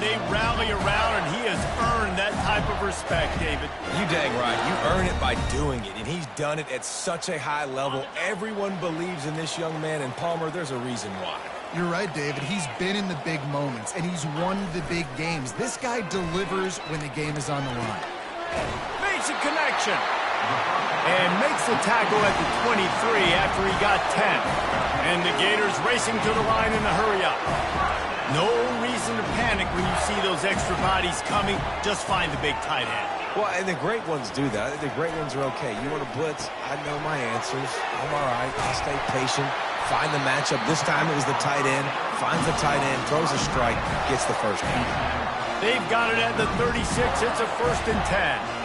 they rally around, and he has earned that type of respect, David. You dang right. You earn it by doing it, and he's done it at such a high level. Everyone believes in this young man, and Palmer, there's a reason why. You're right, David. He's been in the big moments, and he's won the big games. This guy delivers when the game is on the line. Makes a connection. And makes the tackle at the 23 after he got 10. And the Gators racing to the line in a hurry-up. No reason to panic when you see those extra bodies coming. Just find the big tight end. Well, and the great ones do that. The great ones are okay. You want to blitz? I know my answers. I'm all right. I'll stay patient. Find the matchup. This time it was the tight end. Finds the tight end, throws a strike, gets the first down. They've got it at the 36. It's a 1st and 10.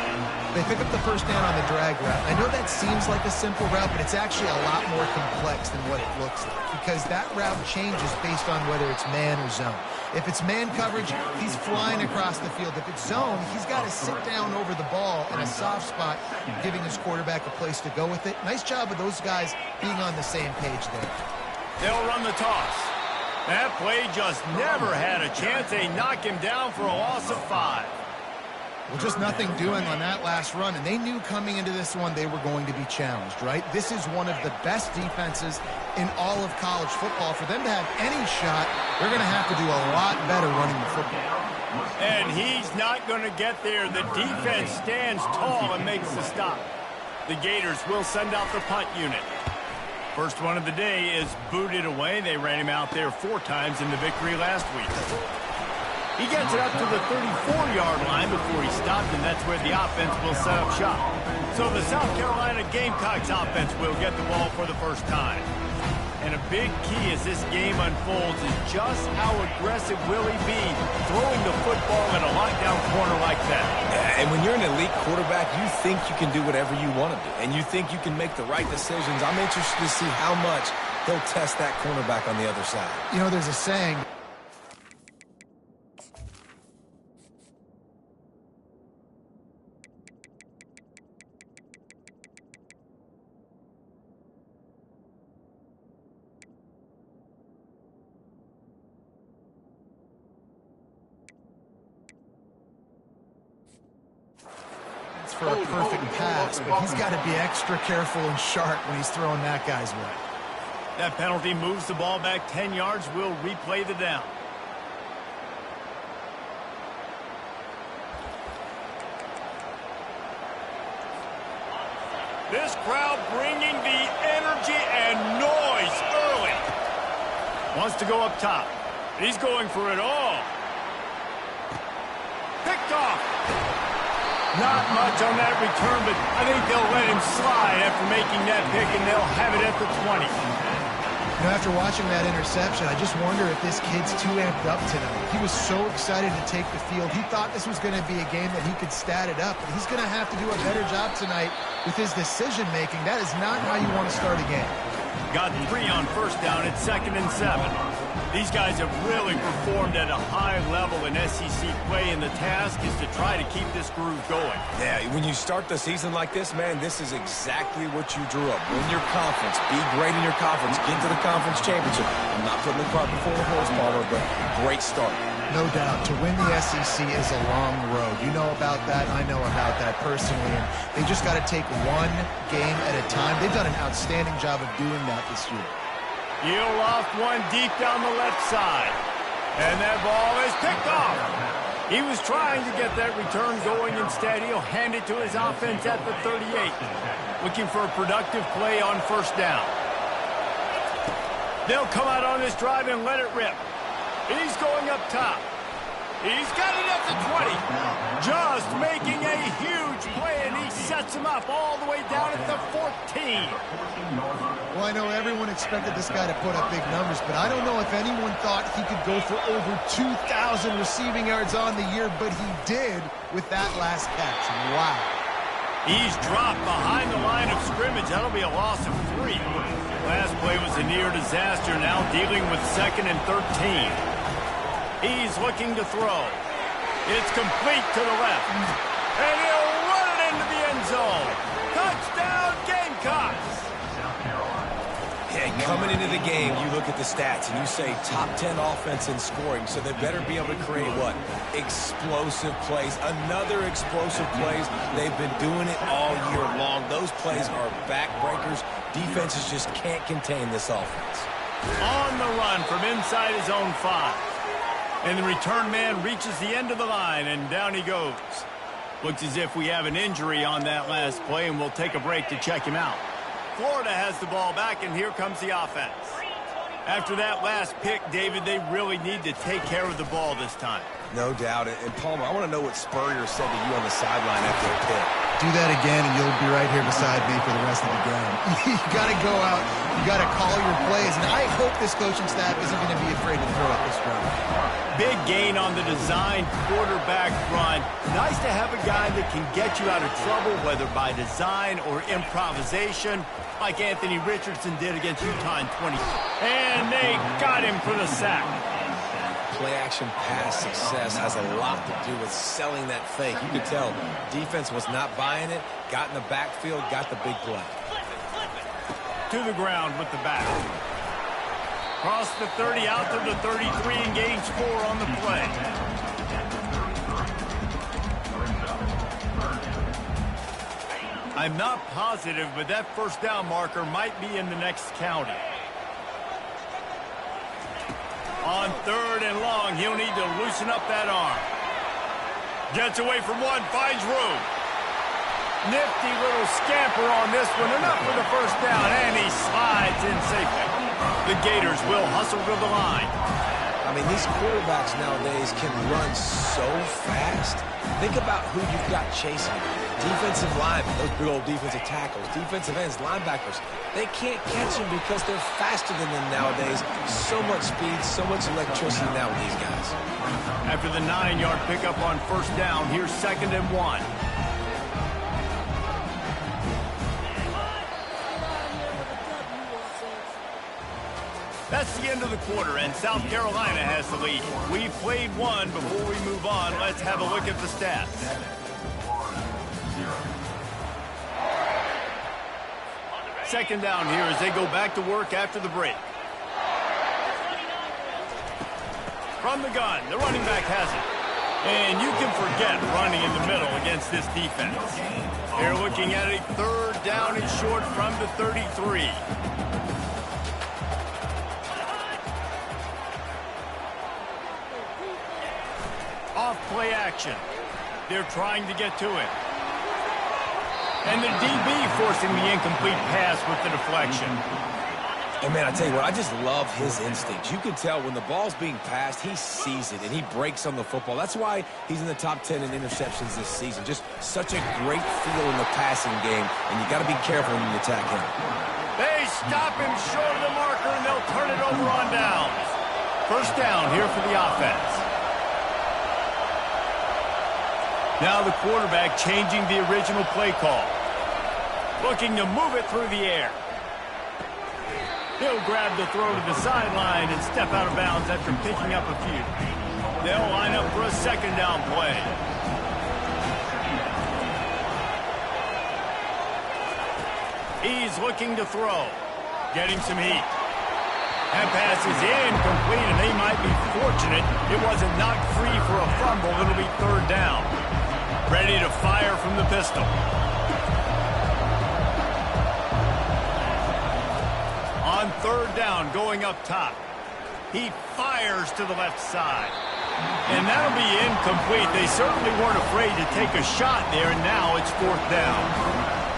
They pick up the first down on the drag route. I know that seems like a simple route, but it's actually a lot more complex than what it looks like because that route changes based on whether it's man or zone. If it's man coverage, he's flying across the field. If it's zone, he's got to sit down over the ball in a soft spot, giving his quarterback a place to go with it. Nice job of those guys being on the same page there. They'll run the toss. That play just never had a chance. They knock him down for a loss of 5. Well, just nothing doing on that last run, and they knew coming into this one they were going to be challenged, right? This is one of the best defenses in all of college football. For them to have any shot, they're going to have to do a lot better running the football. And he's not going to get there. The defense stands tall and makes the stop. The Gators will send out the punt unit. First one of the day is booted away. They ran him out there 4 times in the victory last week. He gets it up to the 34-yard line before he stopped, and that's where the offense will set up shop. So the South Carolina Gamecocks offense will get the ball for the first time. And a big key as this game unfolds is just how aggressive will he be throwing the football in a lockdown corner like that. Yeah, and when you're an elite quarterback, you think you can do whatever you want to do, and you think you can make the right decisions. I'm interested to see how much he'll test that cornerback on the other side. You know, there's a saying. For a perfect pass, but he's got to be extra careful and sharp when he's throwing that guy's way. That penalty moves the ball back 10 yards. We'll replay the down. This crowd bringing the energy and noise early. Wants to go up top. He's going for it all. Picked off. Not much on that return, but I think they'll let him slide after making that pick, and they'll have it at the 20. You know, after watching that interception, I just wonder if this kid's too amped up tonight. He was so excited to take the field. He thought this was going to be a game that he could stat it up, but he's going to have to do a better job tonight with his decision-making. That is not how you want to start a game. Got 3 on first down at 2nd and 7. These guys have really performed at a high level in SEC play, and the task is to try to keep this groove going. Yeah, when you start the season like this, man, this is exactly what you drew up. Win your conference. Be great in your conference. Get to the conference championship. I'm not putting the cart before the horse, Palmer, but great start. No doubt. To win the SEC is a long road. You know about that. I know about that personally. And they just got to take one game at a time. They've done an outstanding job of doing that this year. He'll loft one deep down the left side. And that ball is picked off. He was trying to get that return going. Instead, he'll hand it to his offense at the 38. Looking for a productive play on first down. They'll come out on this drive and let it rip. He's going up top. He's got it at the 20. Just making a huge play, and he sets him up all the way down at the 14. Well, I know everyone expected this guy to put up big numbers, but I don't know if anyone thought he could go for over 2,000 receiving yards on the year, but he did with that last catch. Wow. He's dropped behind the line of scrimmage. That'll be a loss of 3. Last play was a near disaster, now dealing with 2nd and 13. He's looking to throw. It's complete to the left. And he'll run it into the end zone. Touchdown, Gamecocks! Yeah, Coming into the game, you look at the stats and you say top 10 offense in scoring, so they better be able to create what? Explosive plays. Another explosive plays. They've been doing it all year long. Those plays are backbreakers. Defenses just can't contain this offense. On the run from inside his own 5. And the return man reaches the end of the line, and down he goes. Looks as if we have an injury on that last play, and we'll take a break to check him out. Florida has the ball back, and here comes the offense. After that last pick, David, they really need to take care of the ball this time. No doubt. And Palmer, I want to know what Spurrier said to you on the sideline after the pick. Do that again, and you'll be right here beside me for the rest of the game. You got to go out. You got to call your plays. And I hope this coaching staff isn't going to be afraid to throw it this way. Big gain on the design quarterback run. Nice to have a guy that can get you out of trouble, whether by design or improvisation, like Anthony Richardson did against Utah in 20. And they got him for the sack. Play-action pass success has a lot to do with selling that fake. You could tell defense was not buying it, got in the backfield, got the big play. To the ground with the back. Cross the 30 out to the 33 and gains 4 on the play. I'm not positive, but that first down marker might be in the next county. On 3rd and long, he'll need to loosen up that arm. Gets away from one, finds room. Nifty little scamper on this one, enough for the first down, and he slides in safely. The Gators will hustle to the line. I mean, these quarterbacks nowadays can run so fast. Think about who you've got chasing. Defensive linemen, those big old defensive tackles, defensive ends, linebackers. They can't catch them because they're faster than them nowadays. So much speed, so much electricity now with these guys. After the 9-yard pickup on first down, here's 2nd and 1. That's the end of the quarter, and South Carolina has the lead. We've played one. Before we move on, let's have a look at the stats. Second down here as they go back to work after the break. From the gun, the running back has it. And you can forget running in the middle against this defense. They're looking at a 3rd down and short from the 33. Off play action. They're trying to get to it. And the DB forcing the incomplete pass with the deflection. And, man, I tell you what, I just love his instincts. You can tell when the ball's being passed, he sees it, and he breaks on the football. That's why he's in the top 10 in interceptions this season. Just such a great feel in the passing game, and you got to be careful when you attack him. They stop him short of the marker, and they'll turn it over on downs. First down here for the offense. Now the quarterback changing the original play call. Looking to move it through the air. He'll grab the throw to the sideline and step out of bounds after picking up a few. They'll line up for a 2nd down play. He's looking to throw. Getting some heat. That pass is incomplete, and they might be fortunate it wasn't knocked free for a fumble. It'll be 3rd down. Ready to fire from the pistol. On 3rd down, going up top. He fires to the left side. And that'll be incomplete. They certainly weren't afraid to take a shot there, and now it's 4th down.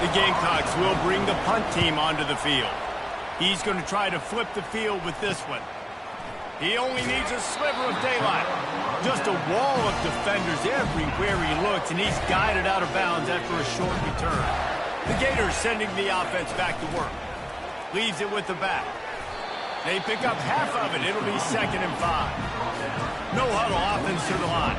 The Gamecocks will bring the punt team onto the field. He's going to try to flip the field with this one. He only needs a sliver of daylight. Just a wall of defenders everywhere he looks, and he's guided out of bounds after a short return. The Gators sending the offense back to work. Leaves it with the back. They pick up half of it. It'll be 2nd and 5. No huddle offense to the line.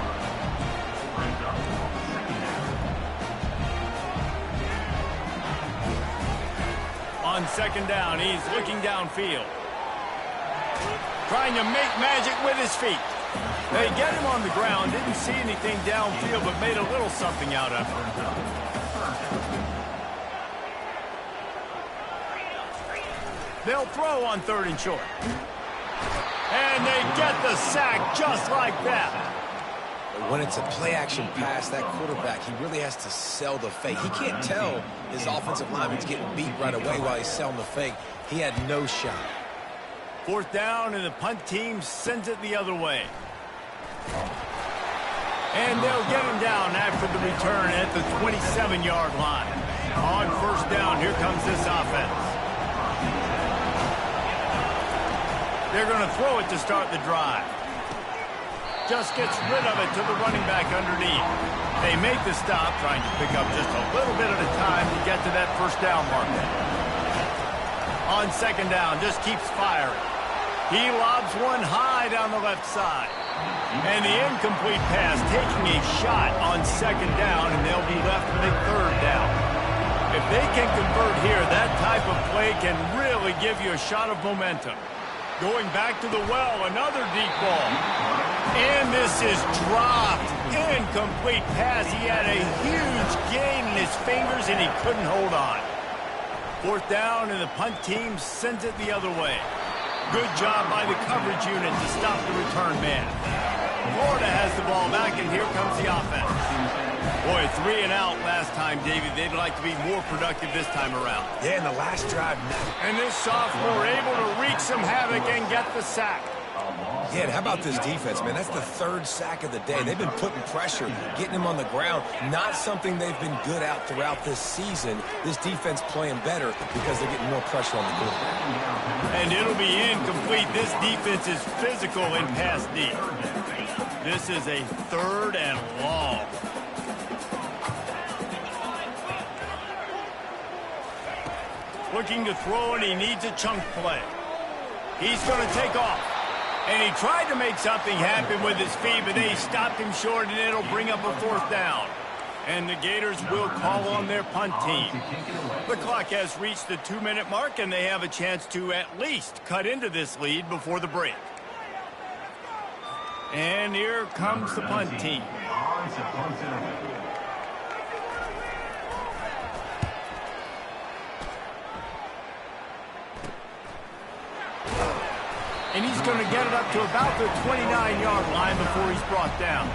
On 2nd down, he's looking downfield. Trying to make magic with his feet. They get him on the ground. Didn't see anything downfield, but made a little something out of it. They'll throw on 3rd and short. And they get the sack just like that. When it's a play-action pass, that quarterback, he really has to sell the fake. He can't tell his offensive lineman's getting beat right away while he's selling the fake. He had no shot. 4th down, and the punt team sends it the other way. And they'll get him down after the return at the 27-yard line. On 1st down, here comes this offense. They're going to throw it to start the drive. Just gets rid of it to the running back underneath. They make the stop, trying to pick up just a little bit at a time to get to that 1st down marker. On 2nd down, just keeps firing. He lobs one high down the left side. And the incomplete pass taking a shot on 2nd down, and they'll be left with a 3rd down. If they can convert here, that type of play can really give you a shot of momentum. Going back to the well, another deep ball. And this is dropped. Incomplete pass. He had a huge gain in his fingers, and he couldn't hold on. 4th down, and the punt team sends it the other way. Good job by the coverage unit to stop the return man. Florida has the ball back, and here comes the offense. Boy, 3 and out last time, David. They'd like to be more productive this time around. Yeah, in the last drive. And this sophomore able to wreak some havoc and get the sack. Yeah, and how about this defense, man? That's the 3rd sack of the day. They've been putting pressure, getting him on the ground. Not something they've been good at throughout this season. This defense playing better because they're getting more pressure on the quarterback. And it'll be incomplete. This defense is physical in pass deep. This is a 3rd and long. Looking to throw, and he needs a chunk play. He's going to take off. And he tried to make something happen with his feet, but they stopped him short, and it'll bring up a 4th down. And the Gators will call on their punt team. The clock has reached the 2-minute mark, and they have a chance to at least cut into this lead before the break. And here comes the punt team. And he's going to get it up to about the 29-yard line before he's brought down.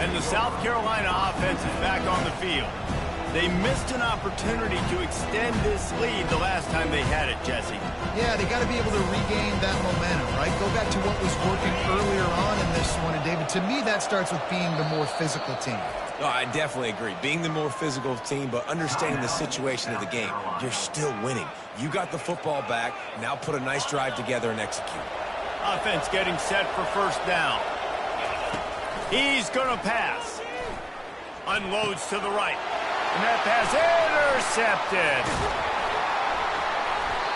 And the South Carolina offense is back on the field. They missed an opportunity to extend this lead the last time they had it, Jesse. Yeah, they got to be able to regain that momentum, right? Go back to what was working earlier on in this one. And, David, to me, that starts with being the more physical team. No, I definitely agree. Being the more physical team, but understanding the situation of the game. You're still winning. You got the football back. Now put a nice drive together and execute. Offense getting set for 1st down. He's going to pass. Unloads to the right. And that pass intercepted.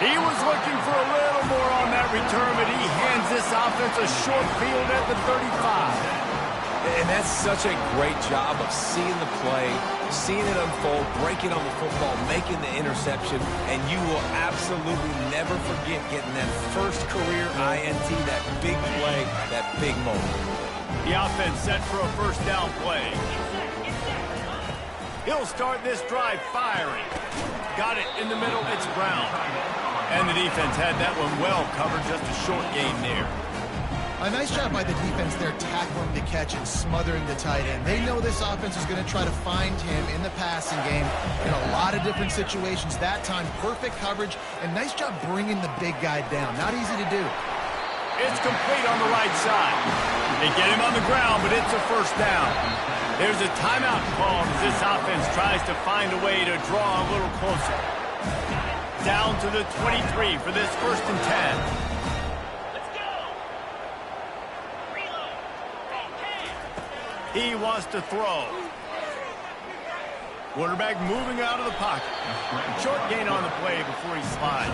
He was looking for a little more on that return, but he hands this offense a short field at the 35. And that's such a great job of seeing the play, seeing it unfold, breaking on the football, making the interception, and you will absolutely never forget getting that first career INT, that big play, that big moment. The offense set for a 1st down play. He'll start this drive firing. Got it in the middle, it's Brown. And the defense had that one well covered, just a short gain there. A nice job by the defense there, tackling the catch and smothering the tight end. They know this offense is going to try to find him in the passing game in a lot of different situations. That time, perfect coverage, and nice job bringing the big guy down. Not easy to do. It's complete on the right side. They get him on the ground, but it's a 1st down. There's a timeout called as this offense tries to find a way to draw a little closer. Down to the 23 for this 1st and 10. He wants to throw. Quarterback moving out of the pocket. Short gain on the play before he slides.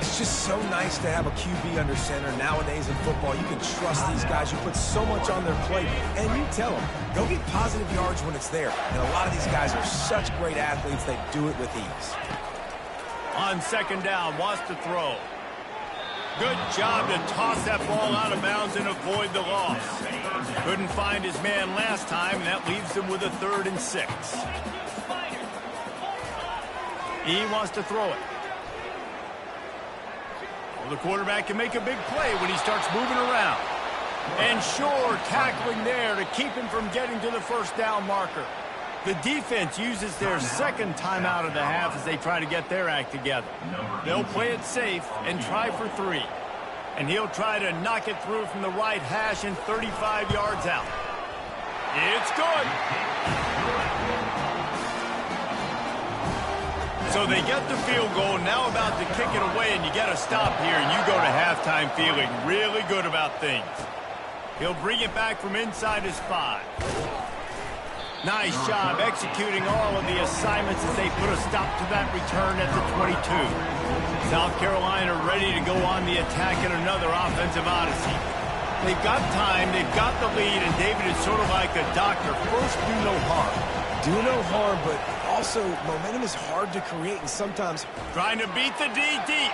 It's just so nice to have a QB under center. Nowadays in football, you can trust these guys. You put so much on their plate, and you tell them, go get positive yards when it's there. And a lot of these guys are such great athletes, they do it with ease. On 2nd down, wants to throw. Good job to toss that ball out of bounds and avoid the loss. Couldn't find his man last time, and that leaves him with a 3rd and 6. He wants to throw it. Well, the quarterback can make a big play when he starts moving around. And sure, tackling there to keep him from getting to the first down marker. The defense uses their second timeout of the half as they try to get their act together. They'll play it safe and try for 3. And he'll try to knock it through from the right hash and 35 yards out. It's good. So they get the field goal, now about to kick it away, and you get a stop here, and you go to halftime feeling really good about things. He'll bring it back from inside his 5. Nice job executing all of the assignments as they put a stop to that return at the 22. South Carolina ready to go on the attack in another offensive odyssey. They've got time, they've got the lead, and David is sort of like a doctor. First, do no harm. Do no harm, but also momentum is hard to create, and sometimes trying to beat the D deep.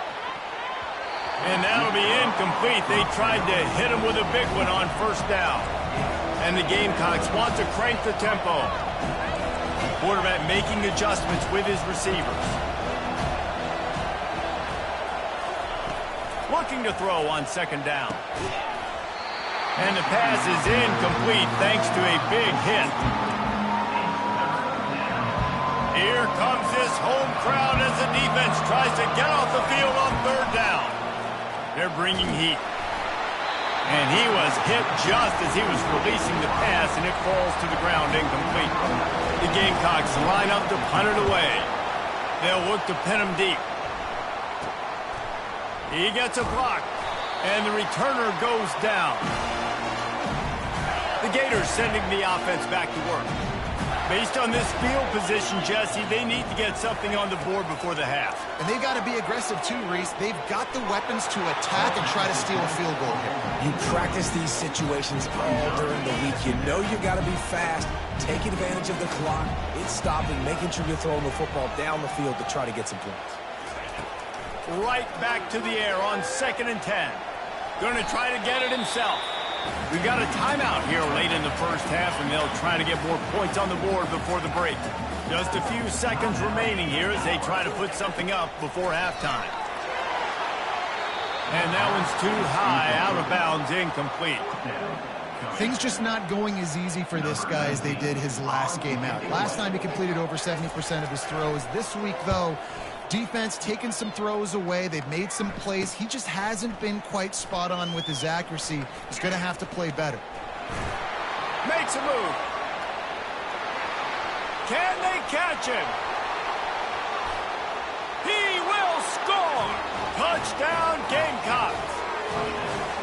And that'll be incomplete. They tried to hit him with a big one on first down. And the Gamecocks want to crank the tempo. Quarterback making adjustments with his receivers. Looking to throw on second down. And the pass is incomplete thanks to a big hit. Here comes this home crowd as the defense tries to get off the field on third down. They're bringing heat. And he was hit just as he was releasing the pass, and it falls to the ground incomplete. The Gamecocks line up to punt it away. They'll look to pin him deep. He gets a block, and the returner goes down. The Gators sending the offense back to work. Based on this field position, Jesse, they need to get something on the board before the half. And they've got to be aggressive too, Reese. They've got the weapons to attack and try to steal a field goal here. you practice these situations all during the week. You know you got to be fast, taking advantage of the clock, it's stopping, making sure you're throwing the football down the field to try to get some points. Right back to the air on 2nd and 10. Going to try to get it himself. We've got a timeout here late in the first half, and they'll try to get more points on the board before the break. Just a few seconds remaining here as they try to put something up before halftime. And that one's too high, out of bounds, incomplete. Things just not going as easy for this guy as they did his last game out. Last time he completed over 70% of his throws. This week, though, defense taking some throws away. They've made some plays. He just hasn't been quite spot on with his accuracy. He's going to have to play better. Makes a move. Can they catch him? He will score! Touchdown, Gamecocks!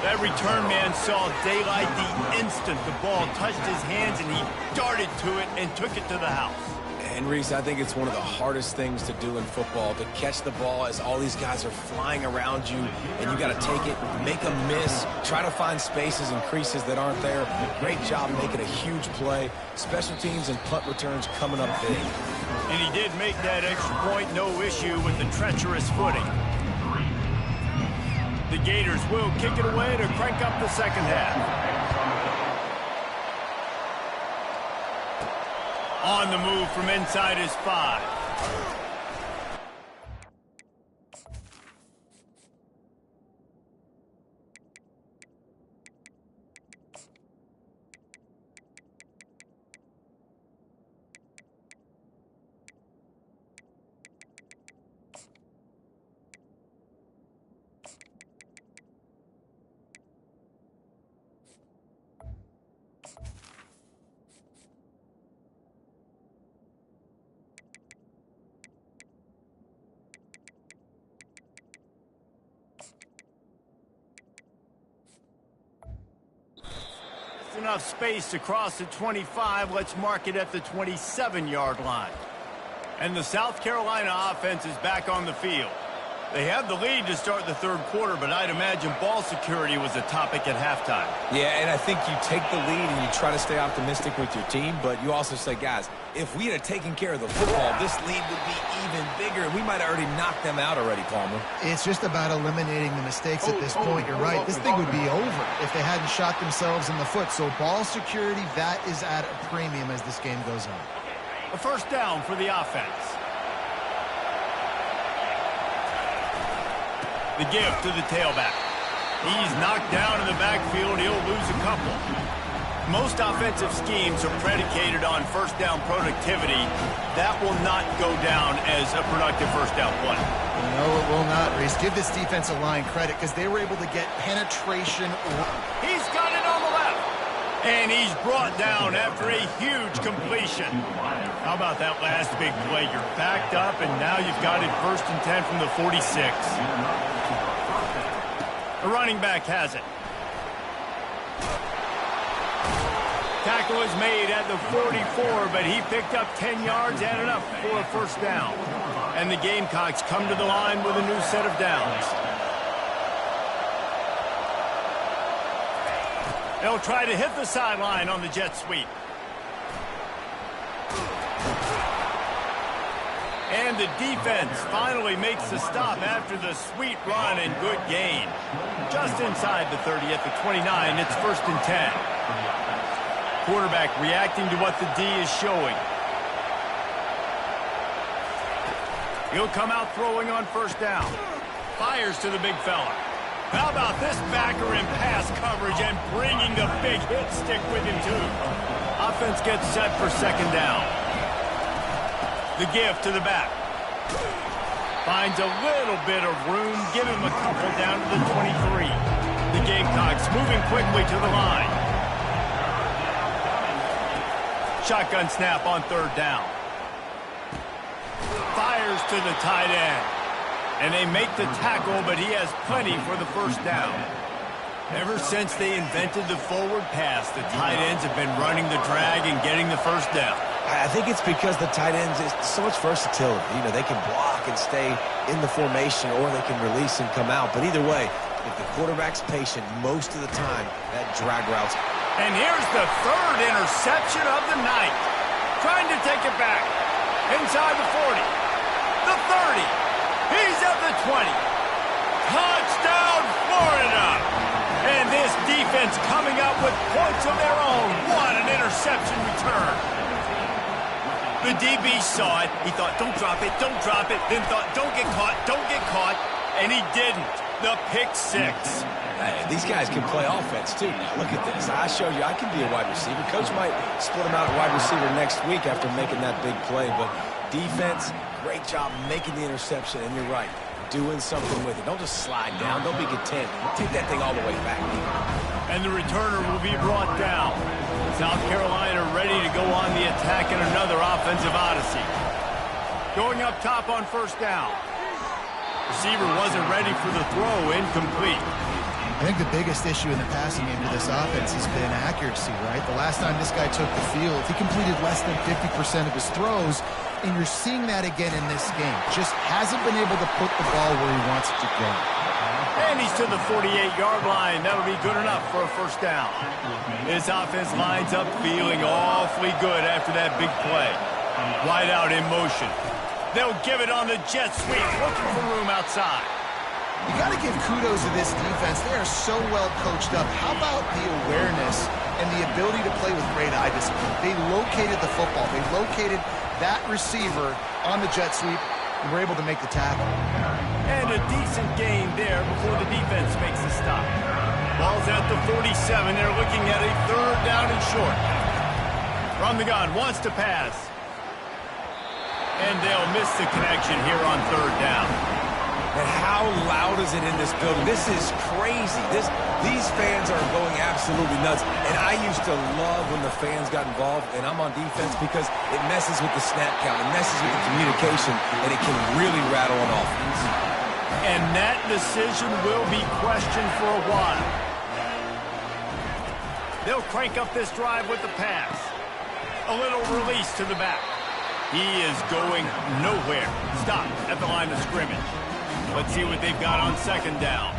That return man saw daylight the instant the ball touched his hands, and he darted to it and took it to the house. And Reese, I think it's one of the hardest things to do in football, to catch the ball as all these guys are flying around you, and you got to take it, make a miss, try to find spaces and creases that aren't there. Great job making a huge play. Special teams and punt returns coming up big. And he did make that extra point, no issue with the treacherous footing. The Gators will kick it away to crank up the second half. On the move from inside his 5. Enough space to cross the 25. Let's mark it at the 27-yard line. And the South Carolina offense is back on the field. They have the lead to start the third quarter, but I'd imagine ball security was a topic at halftime. Yeah, and I think you take the lead and you try to stay optimistic with your team, but you also say, guys, if we had taken care of the football, this lead would be even bigger. We might have already knocked them out already, Palmer. It's just about eliminating the mistakes at this point. You're right. This thing would be over if they hadn't shot themselves in the foot. So ball security, that is at a premium as this game goes on. A first down for the offense. The give to the tailback. He's knocked down in the backfield. He'll lose a couple. Most offensive schemes are predicated on first down productivity. That will not go down as a productive first down play. No, it will not, Reese. Give this defensive line credit because they were able to get penetration. He's got it on the left. And he's brought down after a huge completion. How about that last big play? You're backed up, and now you've got it 1st and 10 from the 46. The running back has it. Tackle is made at the 44, but he picked up 10 yards and enough for a first down. And the Gamecocks come to the line with a new set of downs. They'll try to hit the sideline on the jet sweep. And the defense finally makes the stop after the sweet run and good gain. Just inside the 30 at the 29, it's 1st and 10. Quarterback reacting to what the D is showing. He'll come out throwing on first down. Fires to the big fella. How about this backer in pass coverage and bringing the big hit stick with him too. Offense gets set for 2nd down. The give to the back. Finds a little bit of room. Give him a couple down to the 23. The Gamecocks moving quickly to the line. Shotgun snap on 3rd down. Fires to the tight end. And they make the tackle, but he has plenty for the first down. Ever since they invented the forward pass, the tight ends have been running the drag and getting the first down. I think it's because the tight ends is so much versatility. You know, they can block and stay in the formation, or they can release and come out. But either way, if the quarterback's patient most of the time, that drag route's. And here's the 3rd interception of the night. Trying to take it back. Inside the 40. The 30. He's at the 20. Touchdown, Florida! And this defense coming up with points of their own. What an interception return. The DB saw it. He thought, don't drop it, don't drop it. Then thought, don't get caught, don't get caught. And he didn't. The pick 6. Hey, these guys can play offense, too. Now, look at this. I showed you I can be a wide receiver. Coach might split him out at wide receiver next week after making that big play. But defense, great job making the interception. And you're right, doing something with it. Don't just slide down. Don't be content. Take that thing all the way back. And the returner will be brought down. South Carolina ready to go on the attack in another offensive odyssey. Going up top on first down. Receiver wasn't ready for the throw, incomplete. I think the biggest issue in the passing game for this offense has been accuracy, right? The last time this guy took the field, he completed less than 50% of his throws, and you're seeing that again in this game. Just hasn't been able to put the ball where he wants it to go. And he's to the 48-yard line. That'll be good enough for a first down. This offense lines up feeling awfully good after that big play. Wide out in motion. They'll give it on the jet sweep, looking for room outside. You got to give kudos to this defense. They are so well coached up. How about the awareness and the ability to play with great eye discipline? They located the football. They located that receiver on the jet sweep and were able to make the tackle. And a decent gain there before the defense makes the stop. Ball's at the 47. They're looking at a 3rd down and short. From the gun, wants to pass. And they'll miss the connection here on 3rd down. And how loud is it in this building? This is crazy. These fans are going absolutely nuts. And I used to love when the fans got involved, and I'm on defense because it messes with the snap count. It messes with the communication, and it can really rattle an offense. And that decision will be questioned for a while. They'll crank up this drive with the pass. A little release to the back. He is going nowhere. Stop at the line of scrimmage. Let's see what they've got on 2nd down.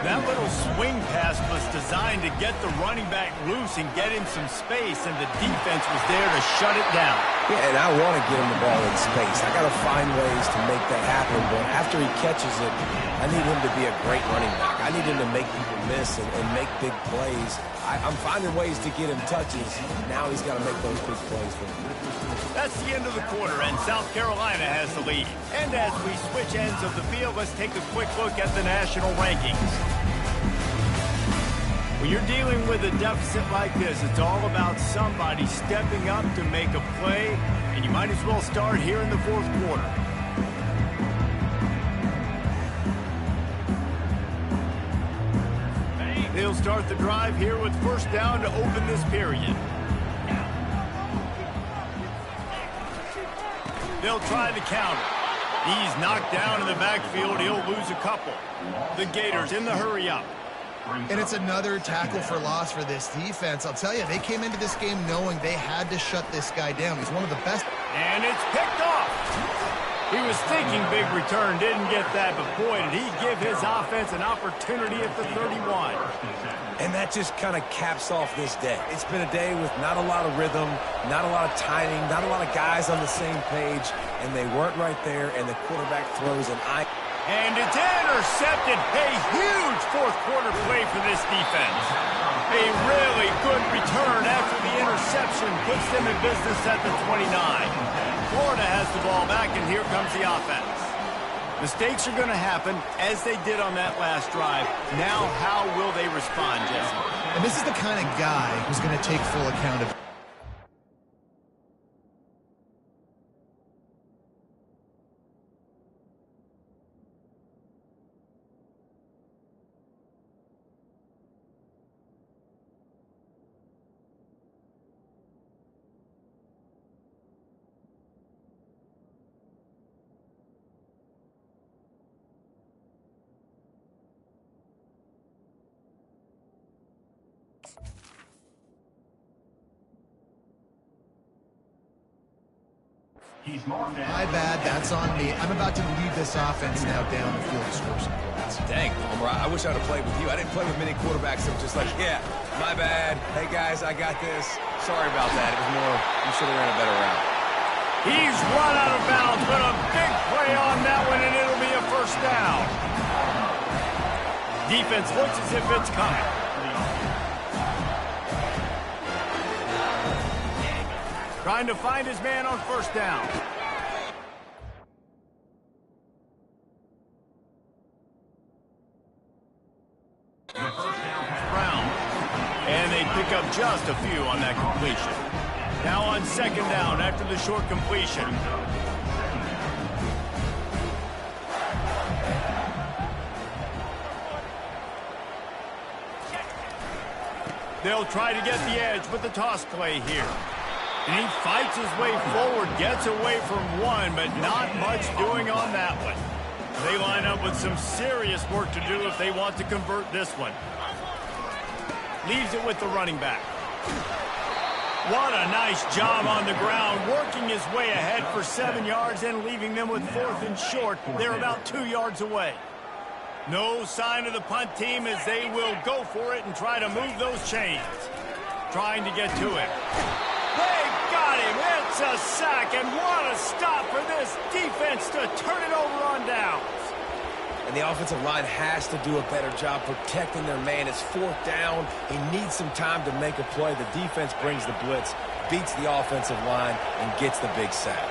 That little swing pass was designed to get the running back loose and get him some space, and the defense was there to shut it down. Yeah, and I want to get him the ball in space. I got to find ways to make that happen, but after he catches it, I I need him to be a great running back. I need him to make people miss and make big plays. I'm finding ways to get him touches. Now he's got to make those big plays for me. That's the end of the quarter, and South Carolina has the lead. And as we switch ends of the field, let's take a quick look at the national rankings. When you're dealing with a deficit like this, it's all about somebody stepping up to make a play, and you might as well start here in the fourth quarter. They'll start the drive here with first down to open this period. They'll try the counter. He's knocked down in the backfield. He'll lose a couple. The Gators in the hurry up. And it's another tackle for loss for this defense. I'll tell you, they came into this game knowing they had to shut this guy down. He's one of the best. And it's picked off. He was thinking big return, didn't get that, but boy, did he give his offense an opportunity at the 31. And that just kind of caps off this day. It's been a day with not a lot of rhythm, not a lot of timing, not a lot of guys on the same page, and they weren't right there, and the quarterback throws an eye. And it's intercepted. A huge fourth quarter play for this defense. A really good return after the interception puts them in business at the 29. Florida has the ball back, and here comes the offense. Mistakes are going to happen, as they did on that last drive. Now, how will they respond, Jesse? And this is the kind of guy who's going to take full accountability. My bad, that's on me. I'm about to lead this offense now down the field to score some points. Dang, Homer, I wish I'd have played with you. I didn't play with many quarterbacks that were just like, yeah, my bad. Hey, guys, I got this. Sorry about that. It was more, you should have ran a better route. He's run out of bounds, but a big play on that one, and it'll be a first down. Defense looks as if it's coming. Trying to find his man on first down. Brown. And they pick up just a few on that completion. Now on second down after the short completion. They'll try to get the edge with the toss play here. And he fights his way forward, gets away from one, but not much doing on that one. They line up with some serious work to do if they want to convert this one. Leaves it with the running back. What a nice job on the ground, working his way ahead for 7 yards and leaving them with fourth and short. They're about 2 yards away. No sign of the punt team as they will go for it and try to move those chains. Trying to get to it. They got him. It's a sack, and what a stop for this defense to turn it over on downs. And the offensive line has to do a better job protecting their man. It's fourth down. He needs some time to make a play. The defense brings the blitz, beats the offensive line, and gets the big sack.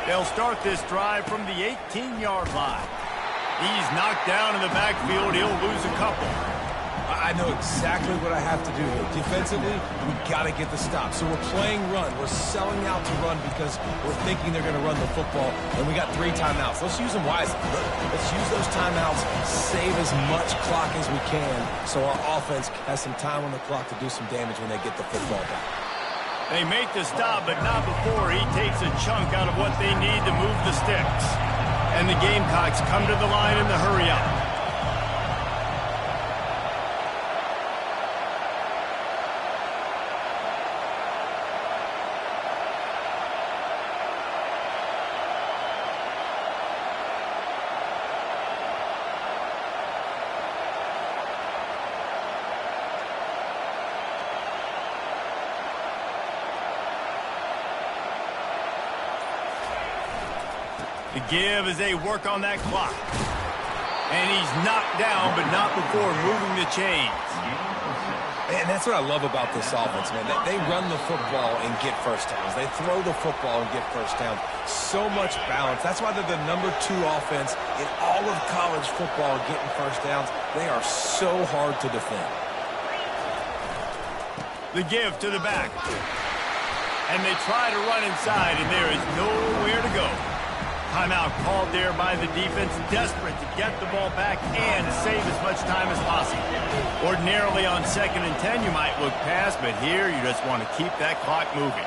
They'll start this drive from the 18-yard line. He's knocked down in the backfield. He'll lose a couple. I know exactly what I have to do here. Defensively, we got to get the stop. So we're playing run. We're selling out to run because we're thinking they're going to run the football, and we got 3 timeouts. Let's use them wisely. Let's use those timeouts, save as much clock as we can so our offense has some time on the clock to do some damage when they get the football back. They make the stop, but not before he takes a chunk out of what they need to move the sticks. And the Gamecocks come to the line in the hurry-up. The give as they work on that clock. And he's knocked down, but not before moving the chains. And that's what I love about this offense, man. They run the football and get first downs. They throw the football and get first downs. So much balance. That's why they're the #2 offense in all of college football getting first downs. They are so hard to defend. The give to the back. And they try to run inside, and there is nowhere to go. Timeout called there by the defense, desperate to get the ball back and save as much time as possible. Ordinarily on 2nd and 10, you might look past, but here you just want to keep that clock moving.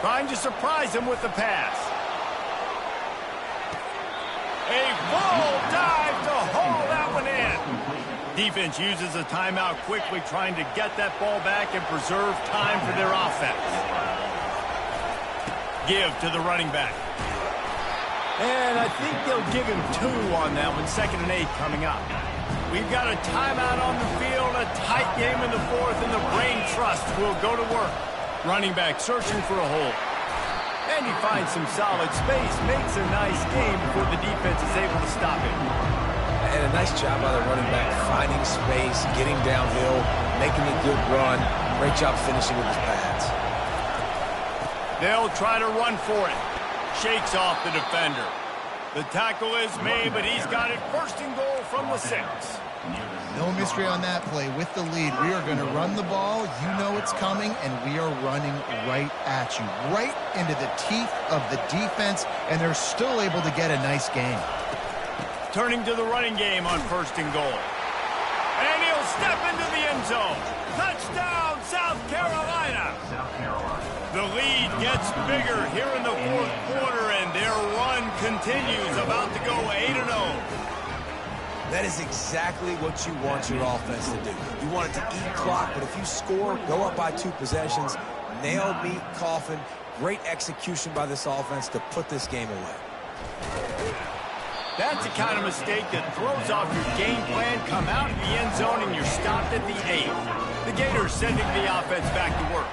Trying to surprise him with the pass. A full dive to haul that one in. Defense uses a timeout quickly, trying to get that ball back and preserve time for their offense. Give to the running back. And I think they'll give him 2 on that one. 2nd and 8 coming up. We've got a timeout on the field, a tight game in the 4th, and the brain trust will go to work. Running back searching for a hole. And he finds some solid space, makes a nice game before the defense is able to stop it. And a nice job by the running back, finding space, getting downhill, making a good run. Great job finishing with his pads. They'll try to run for it. Shakes off the defender. The tackle is made, but he's got it 1st and goal from the 6. No mystery on that play. With the lead, we are going to run the ball. You know it's coming, and we are running right at you, right into the teeth of the defense, and they're still able to get a nice game. Turning to the running game on 1st and goal. And he'll step into the end zone. Touchdown, South Carolina. The lead gets bigger here in the 4th quarter, and their run continues, about to go 8-0. That is exactly what you want your offense to do. You want it to eat clock, but if you score, go up by 2 possessions, nail, meet, coffin. Great execution by this offense to put this game away. That's the kind of mistake that throws off your game plan. Come out of the end zone and you're stopped at the 8. The Gators sending the offense back to work.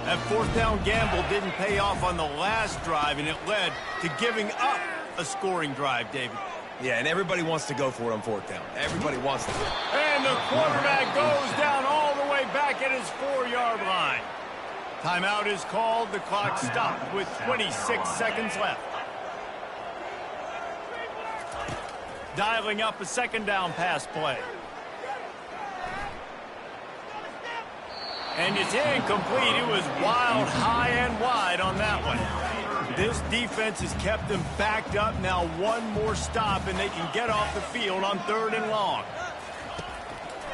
That 4th down gamble didn't pay off on the last drive, and it led to giving up a scoring drive, David. Yeah, and everybody wants to go for it on 4th down. Everybody wants to. And the quarterback goes down all the way back at his 4-yard line. Timeout is called. The clock stopped with 26 seconds left. Dialing up a 2nd down pass play. And it's incomplete. It was wild, high and wide on that one. This defense has kept them backed up. Now 1 more stop, and they can get off the field on 3rd and long.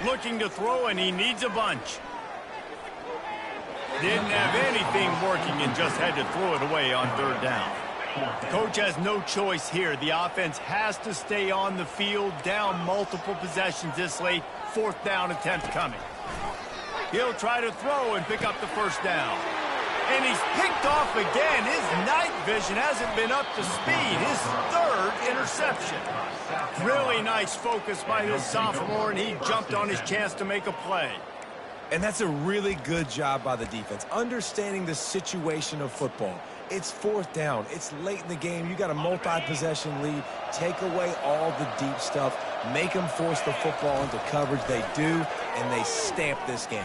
Looking to throw, and he needs a bunch. Didn't have anything working and just had to throw it away on 3rd down. Coach has no choice here. The offense has to stay on the field, down multiple possessions this late. 4th down attempt coming. He'll try to throw and pick up the 1st down. And he's picked off again. His night vision hasn't been up to speed. His 3rd interception. Really nice focus by this sophomore, and he jumped on his chance to make a play. And that's a really good job by the defense, understanding the situation of football. It's 4th down. It's late in the game. You got a multi-possession lead. Take away all the deep stuff. Make them force the football into coverage. They do, and they stamp this game.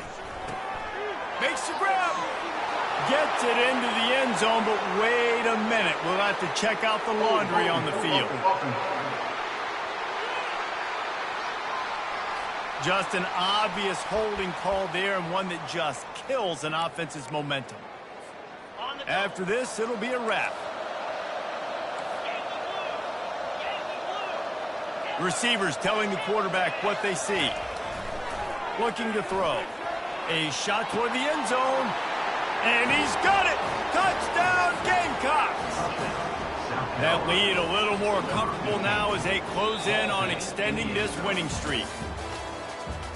Makes the grab. Gets it into the end zone, but wait a minute. We'll have to check out the laundry on the field. Just an obvious holding call there, and one that just kills an offense's momentum. After this, it'll be a wrap. Receivers telling the quarterback what they see. Looking to throw. A shot toward the end zone. And he's got it! Touchdown, Gamecocks! That lead a little more comfortable now as they close in on extending this winning streak.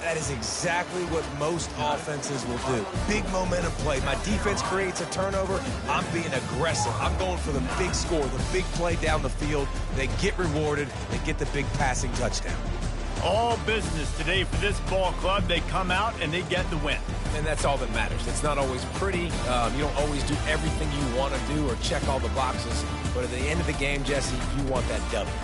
That is exactly what most offenses will do. Big momentum play. My defense creates a turnover. I'm being aggressive. I'm going for the big score, the big play down the field. They get rewarded. They get the big passing touchdown. All business today for this ball club. They come out and they get the win. And that's all that matters. It's not always pretty. You don't always do everything you want to do or check all the boxes. But at the end of the game, Jesse, you want that W.